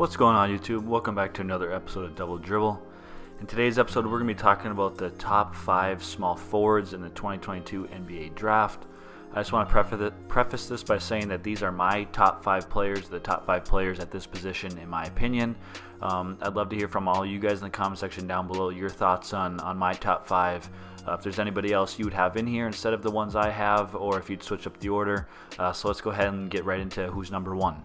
What's going on, YouTube? Welcome back to another episode of Double Dribble. In today's episode, we're going to be talking about the top 5 small forwards in the 2022 NBA Draft. I just want to preface this by saying that these are my top 5 players, the top 5 players at this position, in my opinion. I'd love to hear from all you guys in the comment section down below your thoughts on my top 5. If there's anybody else you would have in here instead of the ones I have, or if you'd switch up the order. So let's go ahead and get right into who's number 1.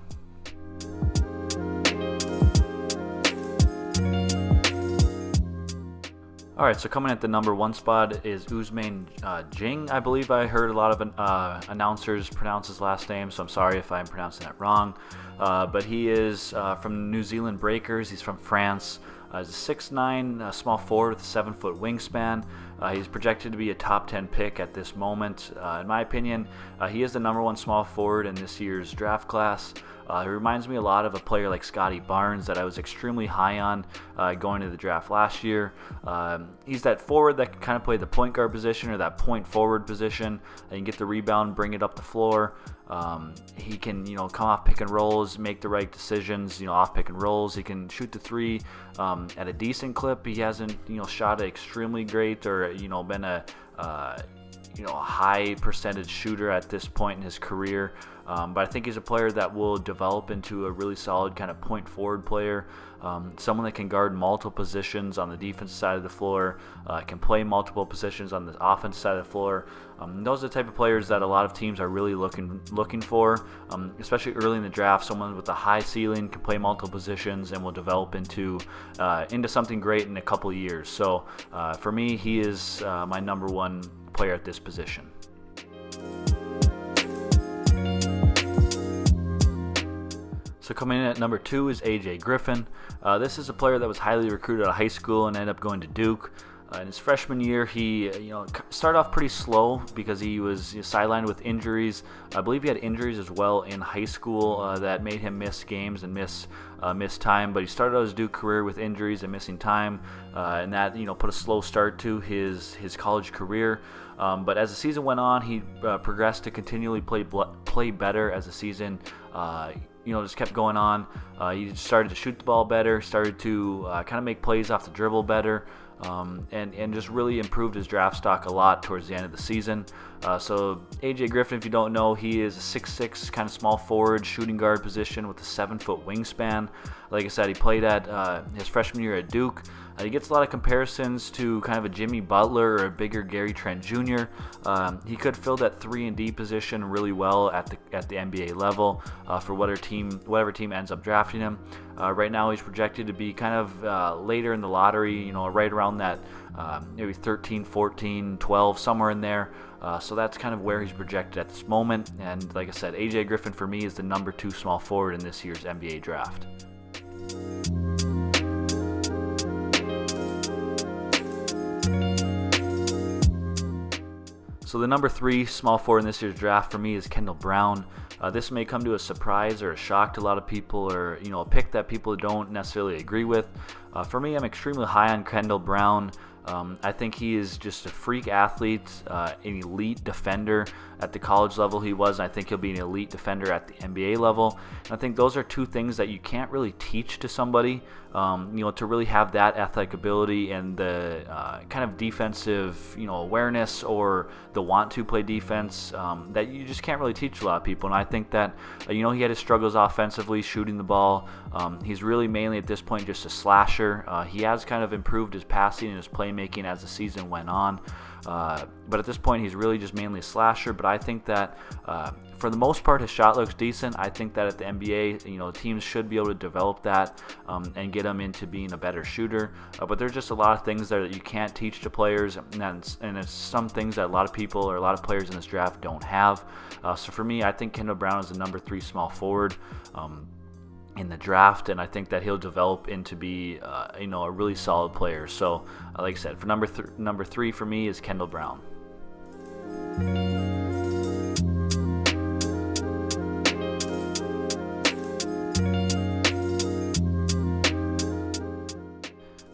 Alright, so coming at the number 1 spot is Ousmane Dieng. I believe I heard a lot of announcers pronounce his last name, so I'm sorry if I'm pronouncing that wrong. But he is from New Zealand Breakers. He's from France. He's a 6'9", small forward with a 7-foot wingspan. He's projected to be a top 10 pick at this moment. In my opinion, he is the number 1 small forward in this year's draft class. He reminds me a lot of a player like Scotty Barnes that I was extremely high on going to the draft last year. He's that forward that can kind of play the point guard position or that point forward position. He can get the rebound, bring it up the floor. He can, come off pick and rolls, make the right decisions, off pick and rolls. He can shoot the 3 at a decent clip. He hasn't, shot it extremely great or, been a high percentage shooter at this point in his career. But I think he's a player that will develop into a really solid kind of point forward player. Someone that can guard multiple positions on the defensive side of the floor, can play multiple positions on the offensive side of the floor. Those are the type of players that a lot of teams are really looking for, especially early in the draft. Someone with a high ceiling, can play multiple positions, and will develop into something great in a couple of years. So for me, he is my number 1 player at this position. So coming in at number 2 is Griffin. This is a player that was highly recruited out of high school and ended up going to Duke. In his freshman year, he started off pretty slow because he was sidelined with injuries. I believe he had injuries as well in high school that made him miss games and miss time. But he started out his Duke career with injuries and missing time, and that put a slow start to his college career. But as the season went on, he progressed to continually play better as the season just kept going on. He started to shoot the ball better, started to kind of make plays off the dribble better, and just really improved his draft stock a lot towards the end of the season. So Griffin, if you don't know, he is a 6'6", kind of small forward, shooting guard position with a 7-foot wingspan. Like I said, he played at his freshman year at Duke. He gets a lot of comparisons to kind of a Jimmy Butler or a bigger Gary Trent Jr. He could fill that 3-and-D position really well at the NBA level for whatever team ends up drafting him. Right now, he's projected to be kind of later in the lottery, right around that maybe 13, 14, 12, somewhere in there. So that's kind of where he's projected at this moment. And like I said, Griffin for me is the number 2 small forward in this year's NBA draft. So the number 3 small forward in this year's draft for me is Kendall Brown. This may come to a surprise or a shock to a lot of people, or a pick that people don't necessarily agree with. For me, I'm extremely high on Kendall Brown. I think he is just a freak athlete, an elite defender at the college level he was. And I think he'll be an elite defender at the NBA level. And I think those are 2 things that you can't really teach to somebody, to really have that athletic ability and the kind of defensive, awareness or the want to play defense that you just can't really teach a lot of people. And I think that, he had his struggles offensively, shooting the ball. He's really mainly at this point just a slasher. He has kind of improved his passing and his playmaking as the season went on. But at this point, he's really just mainly a slasher. But I think that for the most part, his shot looks decent. I think that at the NBA, teams should be able to develop that and get him into being a better shooter. But there's just a lot of things there that you can't teach to players, and it's some things that a lot of people or a lot of players in this draft don't have. So for me, I think Kendall Brown is the number 3 small forward in the draft, and I think that he'll develop into be a really solid player. So like I said, for number 3 for me is Kendall Brown.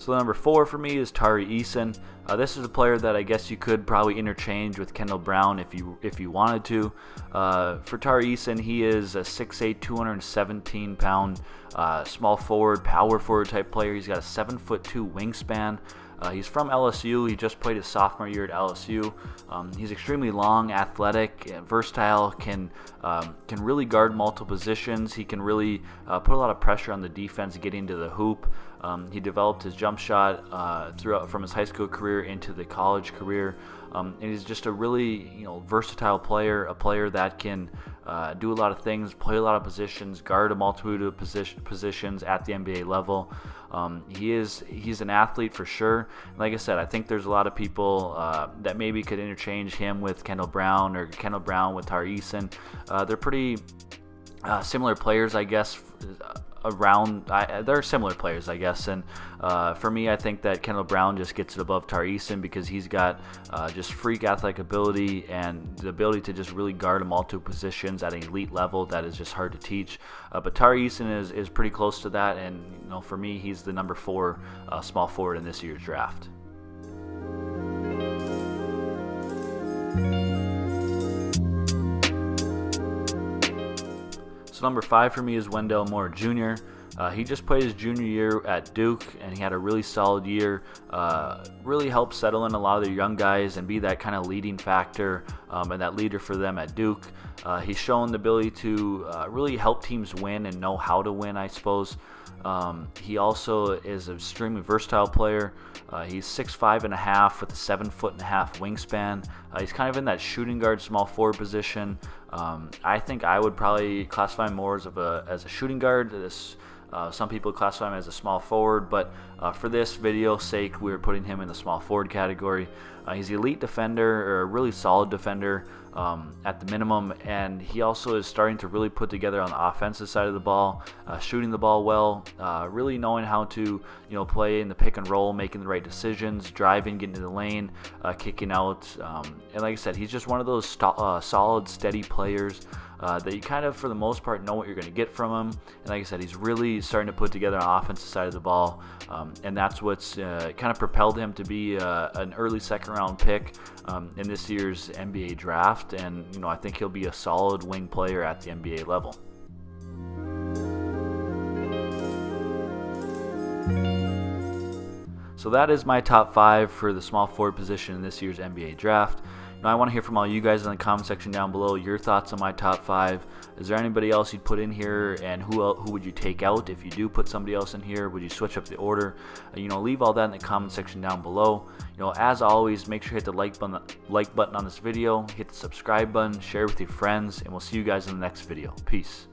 So the number 4 for me is Tari Eason. This is a player that I guess you could probably interchange with Kendall Brown if you wanted to. For Tari Eason, he is a 6'8", 217-pound small forward, power forward type player. He's got a 7'2" wingspan. He's from LSU. He just played his sophomore year at LSU. He's extremely long, athletic, and versatile. Can really guard multiple positions. He can really put a lot of pressure on the defense, get into the hoop. He developed his jump shot throughout from his high school career into the college career. And he's just a really versatile player, a player that can do a lot of things, play a lot of positions, guard a multitude of positions at the NBA level. He's an athlete for sure. Like I said, I think there's a lot of people that maybe could interchange him with Kendall Brown or Kendall Brown with Tari Eason. They're pretty similar players, I guess. They're similar players, I guess, and for me, I think that Kendall Brown just gets it above Tari Eason because he's got just freak athletic ability and the ability to just really guard multiple positions at an elite level that is just hard to teach. But Tari Eason is pretty close to that, and for me, he's the number 4 small forward in this year's draft. Number 5 for me is Wendell Moore Jr. He just played his junior year at Duke, and he had a really solid year. Really helped settle in a lot of the young guys and be that kind of leading factor and that leader for them at Duke. He's shown the ability to really help teams win and know how to win, I suppose. He also is an extremely versatile player. He's 6'5.5" with a 7'5" wingspan. He's kind of in that shooting guard, small forward position. I think I would probably classify him more as a shooting guard. Some people classify him as a small forward, but for this video's sake, we're putting him in the small forward category. He's an elite defender, or a really solid defender at the minimum, and he also is starting to really put together on the offensive side of the ball, shooting the ball well, really knowing how to play in the pick and roll, making the right decisions, driving, getting to the lane, kicking out, and like I said, he's just one of those solid, steady players that you kind of, for the most part, know what you're going to get from him. And like I said, he's really starting to put together on the offensive side of the ball, and that's what's kind of propelled him to be an early second-round pick in this year's NBA draft. And I think he'll be a solid wing player at the NBA level. So that is my top 5 for the small forward position in this year's NBA draft. Now, I want to hear from all you guys in the comment section down below, your thoughts on my top 5. Is there anybody else you'd put in here, and who would you take out if you do put somebody else in here? Would you switch up the order? Leave all that in the comment section down below. As always, make sure you hit the like button on this video, hit the subscribe button, share with your friends, and we'll see you guys in the next video. Peace.